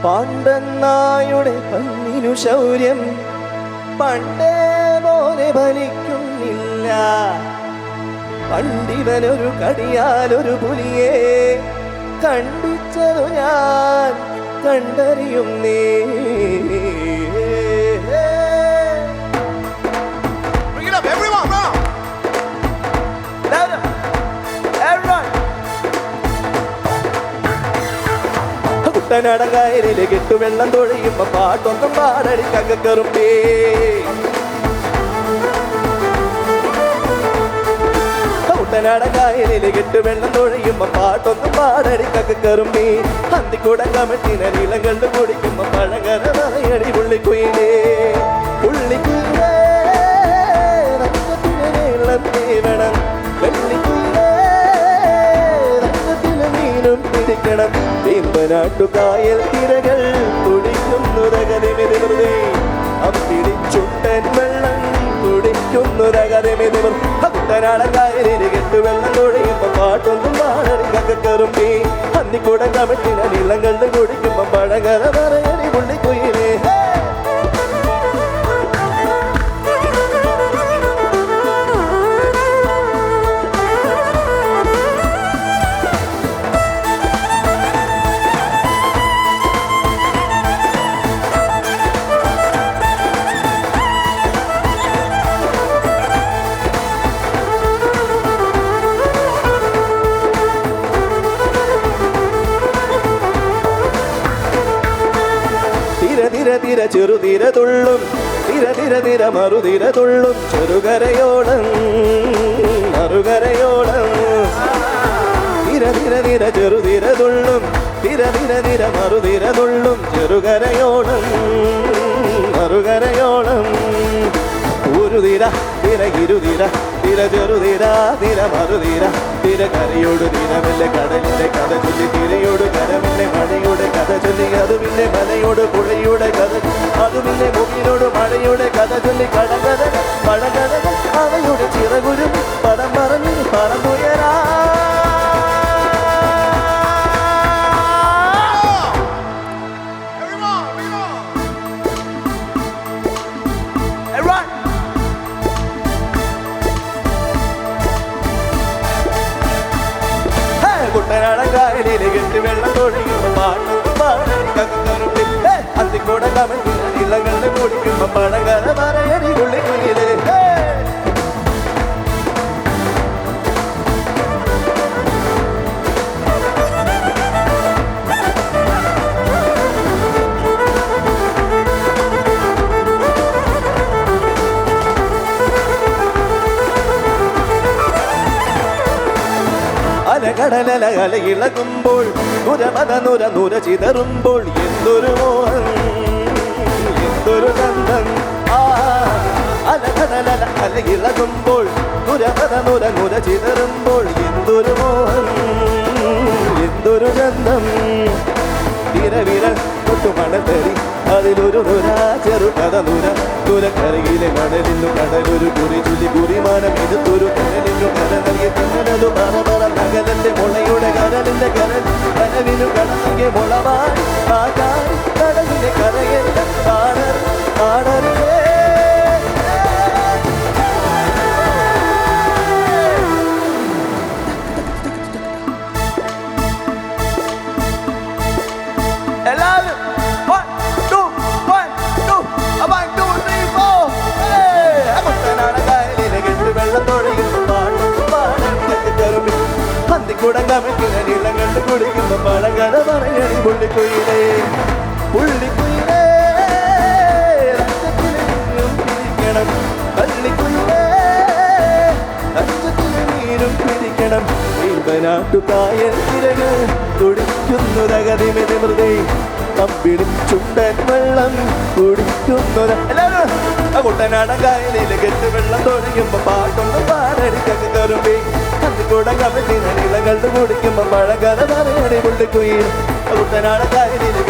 പാണ്ഡനായുടെ പന്നിനു ശൗര്യം പണ്ടേ പോലെ ഫലിക്കുന്നില്ല. പണ്ടിവനൊരു കടിയാലൊരു പുലിയെ കണ്ടിച്ചതു ഞാൻ കണ്ടറിയുന്നേ. കുട്ടനാടങ്കായലിലെ കെട്ടുവെള്ളം തൊഴിയുമ്പോ പാട്ടൊന്നും പാടടി കക്കറുമ്പേ. കുട്ടനാടങ്കായലിലെ കെട്ടുവെള്ളം തൊഴിയുമ്പോ പാട്ടൊന്നും പാടടി കക്കറുമ്പേ. അന്തിക്കൂട കമറ്റിന നീളങ്ങളുടെ കുടിക്കുമ്പോ പഴകര പറയടി പുള്ളിക്കുയിലേ. പുള്ളിക്കുയിലേ രക്തത്തിന് നീളം തേവണം, വെള്ളിക്കുയിലേ രക്തത്തിന് മീനും പിടിക്കണം. വേമ്പനാട്ടുകായൽ തിരകൾ തുടിക്കുന്നതകതിമിതിവൃതേ, അപ്പിടിച്ചുണ്ടൻ വെള്ളം തുടിക്കുന്നതകതിമിതിവർ. കുട്ടനാടങ്കായലിൽ കെട്ടുവെള്ളം തൊഴിയുമ്പോ പാട്ടൊന്നും പാടടി കക്കറുമ്പേ. അന്നിക്കൂട കമറ്റിന നീളങ്ങളുടെ കുടിക്കുമ്പോ പഴകര പറയടി പുള്ളിക്കുയിലേ. തിര തിര ചെറുതിര തുള്ളും, തിര തിര തിര മറുതിര തുള്ളും, ചെറുകരയോളം മറുകരയോളം. തിര തിര തിര ചെറുതിര തുള്ളും, തിര തിര തിര മറുതിര തുള്ളും, ചെറുകരയോളം മറുകരയോളം. ഒരു തിര തിര ഇരുതിര തിര ചെറുതിര തിര മറുതിര തിര കരയോട് തിരമല്ലേ കടലിന്റെ കഥ ചൊല്ലി, തിരയോട് കരമില്ലേ മഴയുടെ കഥ ചൊല്ലി, അത് പിന്നെ മലയോട് പുഴയുടെ കഥ, അത് പിന്നെ മുകിലോട് മഴയുടെ കഥ ചൊല്ലി. കടകഥ പഴകഥ അവയുടെ ചിറകുരും പടം പറഞ്ഞ് പറന്നുയരാ. കുട്ടനാടങ്കായലിലെ കെട്ടുവെള്ളം തൊഴിയുമ്പോ പാട്ടൊന്നും പാടടി കക്കറുമ്പേ. അന്തിക്കൂട കമറ്റിന നീളങ്ങളുടെ കുടിക്കുമ്പോ പഴകര പറയടി പുള്ളിക്കുയിലേ. അലകടലല അലയിളകുമ്പോൾ നുരമത നുര നുര ചിതറുമ്പോൾ എന്തൊരു മോഹം എന്തൊരു ഗന്ധം. അലകടലല അലയിളകുമ്പോൾ നുരമത നുര നുര ചിതറുമ്പോൾ എന്തൊരു മോഹം എന്തൊരു ഗന്ധം. തിരവിരൽ കൊട്ടുമണത്തരി അതിലൊരു നുര ചെറുകഥ നുര നുരക്കരയിലെ മണലിന്നു കടലൊരു കുറി ചുല്ലി കുറിമാനം എടുത്തൊരു കടലിനു കര നൽകി കടലു പറ പറ നഗരന്റെ മുളയുടെ കരലിന്റെ കരൽ കരവിനു കടലിന്റെ മുളവായി കാക്കാരി കടലിന്റെ കരയല്ല കാണർ കാണറിയേ. എല്ലാവരും 1 2 1 2 1 2 3 4. കുട്ടനാടങ്കായലിലെ കെട്ടുവെള്ളം തൊഴിയുമ്പോ പാട്ടൊന്നും പാടടി കക്കറുമ്പേ. അന്തിക്കൂട കമറ്റിന നീളങ്ങളുടെ കുടിക്കുമ്പോ പഴകഥ പറയടി പുള്ളിക്കുയിലേ. പുള്ളിക്കുയിലേ രക്തത്തിന് നീരും പിടിക്കണം, പള്ളിക്കുയിലേ രക്തത്തിന് നീരും പിടിക്കണം. വേമ്പനാട്ടുകായൽ തിരകൾ തുടിക്കുന്നതകതിമിതിമൃതേ, അപ്പിടിച്ചുണ്ടൻ വെള്ളം കുടിക്കുന്നത്. എല്ലാവരും കുട്ടനാടങ്കായലിലെ കെട്ടുവെള്ളം തൊഴിയുമ്പോ പാട്ടൊന്നും പാടടി കക്കറുമ്പേ. അന്തിക്കൂട കമറ്റിന നീളങ്ങളുടെ കുടിക്കുമ്പോ പഴകഥ പറയടി പുള്ളിക്കുയിൽ. കുട്ടനാടങ്കായലിലെ